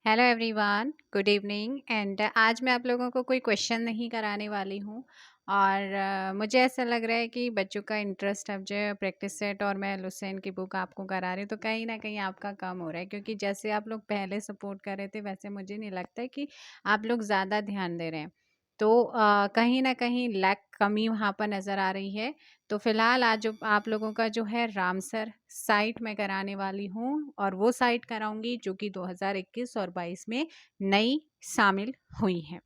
Hello everyone, good evening. And आज मैं आप लोगों को कोई क्वेश्चन नहीं कराने वाली हूँ। और मुझे ऐसा लग रहा है कि बच्चों का इंटरेस्ट अब जो है प्रैक्टिस सेट और मैं लुसेंट की बुक आपको करा रही हूँ, तो कहीं ना कहीं आपका कम हो रहा है, क्योंकि जैसे आप लोग पहले सपोर्ट कर रहे थे वैसे मुझे नहीं लगता है कि आप लोग ज़्यादा ध्यान दे रहे हैं। तो कहीं ना कहीं लैक कमी वहाँ पर नज़र आ रही है। तो फिलहाल आज जो आप लोगों का जो है रामसर साइट मैं कराने वाली हूँ, और वो साइट कराऊंगी जो कि 2021 और 22 में नई शामिल हुई है।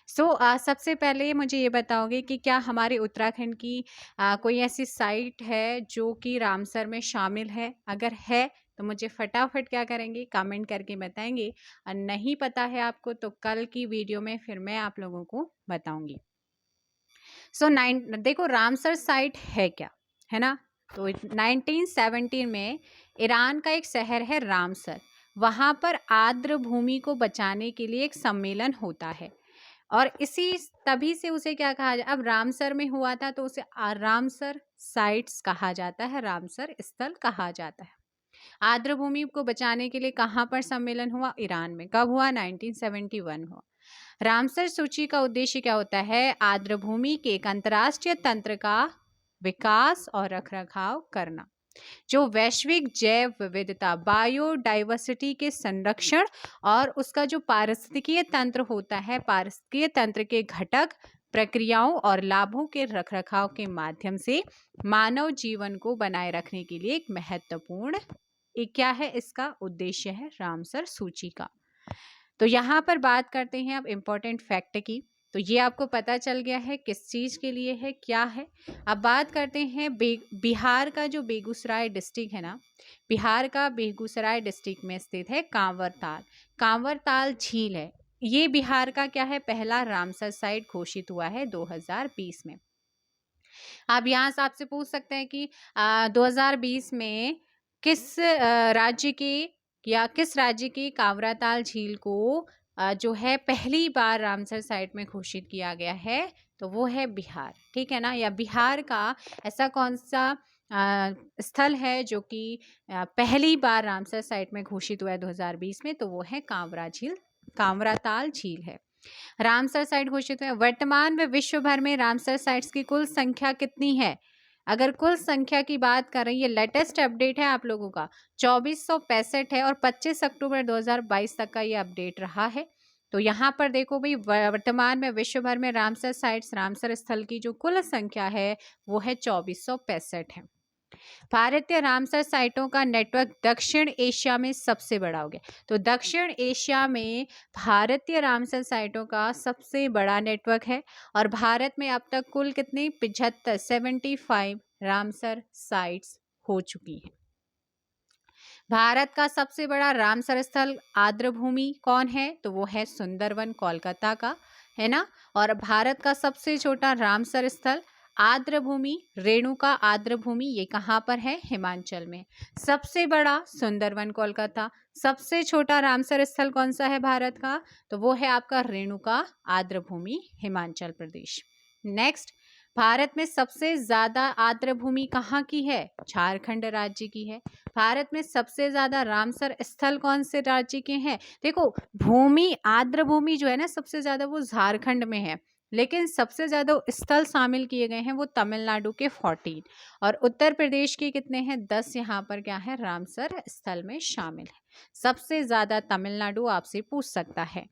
सबसे पहले मुझे ये बताओगे कि क्या हमारे उत्तराखंड की कोई ऐसी साइट है जो कि रामसर में शामिल है? अगर है तो मुझे फटाफट क्या करेंगे, कमेंट करके बताएंगे। और नहीं पता है आपको तो कल की वीडियो में फिर मैं आप लोगों को बताऊंगी। देखो रामसर साइट है क्या, है ना? तो 1917 में ईरान का एक शहर है रामसर, वहां पर आर्द्र भूमि को बचाने के लिए एक सम्मेलन होता है। और इसी तभी से उसे क्या कहा जाए, अब रामसर में हुआ था तो उसे रामसर साइट्स कहा जाता है, रामसर स्थल कहा जाता है। आर्द्र भूमि को बचाने के लिए कहाँ पर सम्मेलन हुआ? ईरान में। कब हुआ? 1971 हुआ। रामसर सूची का उद्देश्य क्या होता है? आर्द्र भूमि के एक अंतर्राष्ट्रीय तंत्र का विकास और रखरखाव करना, जो वैश्विक जैव विविधता बायोडाइवर्सिटी के संरक्षण और उसका जो पारिस्थितिकीय तंत्र होता है, पारिस्थितिकीय तंत्र के घटक, प्रक्रियाओं और लाभों के रखरखाव के माध्यम से मानव जीवन को बनाए रखने के लिए एक महत्वपूर्ण, एक क्या है इसका उद्देश्य है रामसर सूची का। तो यहाँ पर बात करते हैं अब इम्पोर्टेंट फैक्ट की। तो ये आपको पता चल गया है किस चीज़ के लिए है, क्या है। अब बात करते हैं बिहार का जो बेगूसराय डिस्ट्रिक्ट है ना, बिहार का बेगूसराय डिस्ट्रिक्ट में स्थित है कांवरताल। कांवरताल झील है, ये बिहार का क्या है, पहला रामसर साइट घोषित हुआ है 2020 में। अब यहाँ से आपसे पूछ सकते हैं कि 2020 में किस राज्य के या किस राज्य की कांवराताल झील को जो है पहली बार रामसर साइट में घोषित किया गया है? तो वो है बिहार, ठीक है ना। या बिहार का ऐसा कौन सा स्थल है जो कि पहली बार रामसर साइट में घोषित हुआ है 2020 में? तो वो है कांवरा झील, कांवराताल झील है। रामसर साइट घोषित है। वर्तमान में विश्व भर में रामसर साइट्स की कुल संख्या कितनी है? अगर कुल संख्या की बात कर रही है, लेटेस्ट अपडेट है आप लोगों का 2465 है, और 25 अक्टूबर 2022 तक का ये अपडेट रहा है। तो यहाँ पर देखो भाई, वर्तमान में विश्व भर में रामसर साइट्स, रामसर स्थल की जो कुल संख्या है वो है 2465 है। भारतीय रामसर साइटों का नेटवर्क दक्षिण एशिया में सबसे बड़ा हो गया। तो दक्षिण एशिया में भारतीय रामसर साइटों का सबसे बड़ा नेटवर्क है। और भारत में अब तक कुल कितनी 75 रामसर साइट्स हो चुकी हैं। भारत का सबसे बड़ा रामसर स्थल आर्द्र भूमि कौन है? तो वो है सुंदरवन, कोलकाता का, है ना। और भारत का सबसे छोटा रामसर स्थल आर्द्र भूमि, रेणुका आर्द्र भूमि, ये कहाँ पर है? हिमाचल में। सबसे बड़ा सुंदरवन कोलकाता, सबसे छोटा रामसर स्थल कौन सा है भारत का? तो वो है आपका रेणुका आर्द्र भूमि, हिमाचल प्रदेश। नेक्स्ट, भारत में सबसे ज्यादा आर्द्र भूमि कहाँ की है? झारखंड राज्य की है। भारत में सबसे ज्यादा रामसर स्थल कौन से राज्य के हैं? देखो, भूमि, आर्द्र भूमि जो है ना, सबसे ज्यादा वो झारखंड में है, लेकिन सबसे ज्यादा स्थल शामिल किए गए हैं वो तमिलनाडु के 14, और उत्तर प्रदेश के कितने हैं? 10 यहाँ पर क्या है, रामसर स्थल में शामिल है। सबसे ज्यादा तमिलनाडु आपसे पूछ सकता है।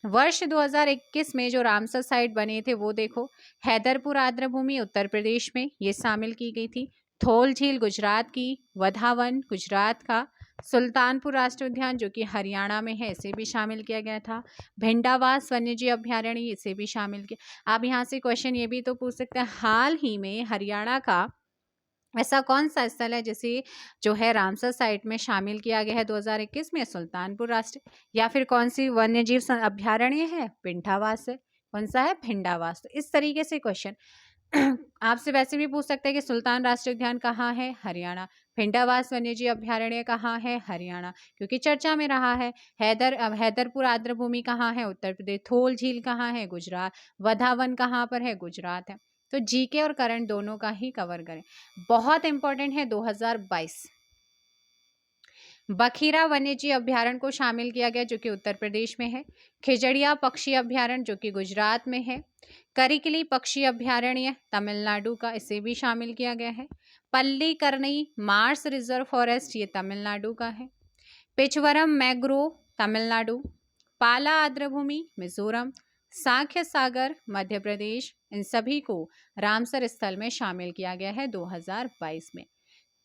वर्ष 2021 में जो रामसर साइट बने थे वो देखो, हैदरपुर आर्द्र भूमि उत्तर प्रदेश में ये शामिल की गई थी, थोल झील गुजरात की, वधावन गुजरात का, सुल्तानपुर राष्ट्रीय उद्यान जो कि हरियाणा में है इसे भी शामिल किया गया था, भिंडावास वन्यजीव अभ्यारण्य इसे भी शामिल किया। आप यहाँ से क्वेश्चन ये भी तो पूछ सकते हैं, हाल ही में हरियाणा का ऐसा कौन सा स्थल है जिसे जो है रामसर साइट में शामिल किया गया है 2021 में? सुल्तानपुर राष्ट्रीय। या फिर कौन सी वन्यजीव अभ्यारण्य है? भिंडावास है। कौन सा है? भिंडावास। तो इस तरीके से क्वेश्चन आपसे वैसे भी पूछ सकते हैं कि सुल्तान राष्ट्रीय उद्यान कहाँ है? हरियाणा। भिंडावास वन्यजीव अभ्यारण्य कहाँ है? हरियाणा, क्योंकि चर्चा में रहा है। हैदरपुर आर्द्र भूमि कहाँ है? उत्तर प्रदेश। थोल झील कहाँ है? गुजरात। वधावन कहाँ पर है? गुजरात है। तो जीके और करंट दोनों का ही कवर करें। बहुत इंपॉर्टेंट है 2022। बखीरा वन्यजीव अभ्यारण्य को शामिल किया गया जो कि उत्तर प्रदेश में है। खिजड़िया पक्षी अभ्यारण्य जो कि गुजरात में है। करिकली पक्षी अभ्यारण्य तमिलनाडु का, इसे भी शामिल किया गया है। पल्लीकरनई मार्स रिजर्व फॉरेस्ट ये तमिलनाडु का है। पिचवरम मैंग्रोव तमिलनाडु। पाला आर्द्रभूमि मिजोरम। सांख्य सागर मध्य प्रदेश, इन सभी को रामसर स्थल में शामिल किया गया है 2022 में।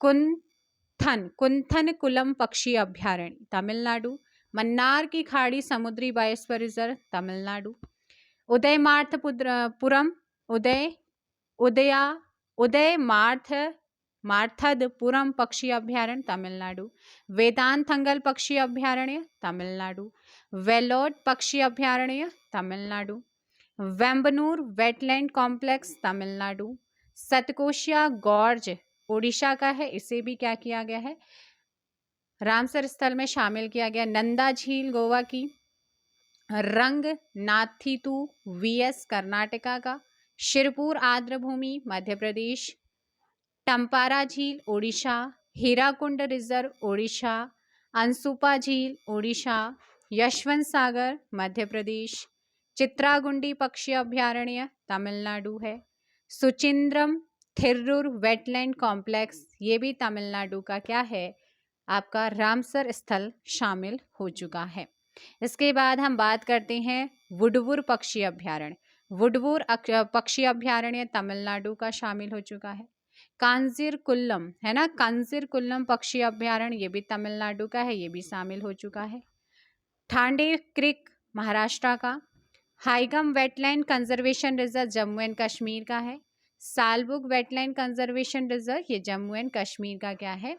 कुंथन कुलम पक्षी अभ्यारण्य तमिलनाडु। मन्नार की खाड़ी समुद्री बायोस्फीयर रिजर्व तमिलनाडु। मार्थदपुरम पक्षी अभ्यारण्य तमिलनाडु। वेदांतंगल पक्षी अभ्यारण्य तमिलनाडु। वेलोड पक्षी अभ्यारण्य Tamil Nadu. Vembanur wetland complex Tamil Nadu. Satkosia gorge Odisha का है, इसे भी क्या किया गया है, रामसर स्थल में शामिल किया गया। नंदा झील गोवा की। रंगनाथितु वीएस कर्नाटका का। शिरपुर आर्द्रभूमि मध्य प्रदेश। टम्पारा झील ओडिशा। हीराकुंड रिजर्व ओडिशा। अंसुपा झील ओडिशा। यशवंत सागर मध्य प्रदेश। चित्रागुंडी पक्षी अभ्यारण्य तमिलनाडु है। सुचिंद्रम थिरुर वेटलैंड कॉम्प्लेक्स ये भी तमिलनाडु का क्या है, आपका रामसर स्थल शामिल हो चुका है। इसके बाद हम बात करते हैं वुडवुर पक्षी अभ्यारण्य। वुडवुर पक्षी अभ्यारण्य तमिलनाडु का शामिल हो चुका है। कांजीरकुल्लम है ना, कांजीरकुल्लम पक्षी अभ्यारण्य ये भी तमिलनाडु का है, ये भी शामिल हो चुका है। ठांडे क्रिक महाराष्ट्र का। Hygam wetland conservation reserve Jammu and Kashmir का है। सालबुग वेटलैंड कंजर्वेशन रिजर्व ये जम्मू एंड कश्मीर का क्या है,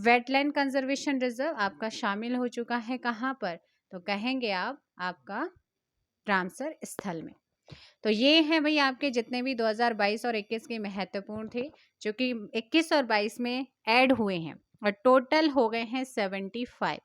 वेटलैंड कंजर्वेशन रिजर्व आपका शामिल हो चुका है। कहाँ पर, तो कहेंगे आप आपका रामसर स्थल में। तो ये हैं भाई आपके जितने भी 2022 और 21 के महत्वपूर्ण थे, जो कि 21 और 22 में ऐड हुए हैं और टोटल हो गए हैं 75।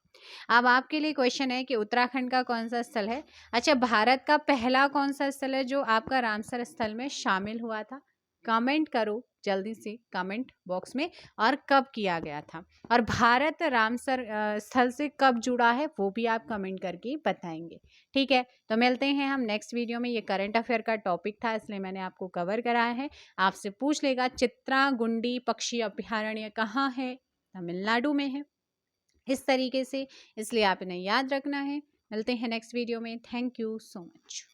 अब आपके लिए क्वेश्चन है कि उत्तराखंड का कौन सा स्थल है, अच्छा भारत का पहला कौन सा स्थल है जो आपका रामसर स्थल में शामिल हुआ था, कमेंट करो जल्दी से कमेंट बॉक्स में, और कब किया गया था, और भारत रामसर स्थल से कब जुड़ा है वो भी आप कमेंट करके बताएंगे। ठीक है, तो मिलते हैं हम नेक्स्ट वीडियो में। ये करंट अफेयर का टॉपिक था इसलिए मैंने आपको कवर कराया है। आपसे पूछ लेगा चित्रागुंडी पक्षी अभ्यारण्य कहाँ है, तमिलनाडु में है, इस तरीके से, इसलिए आप इन्हें याद रखना है। मिलते हैं नेक्स्ट वीडियो में। Thank you so much.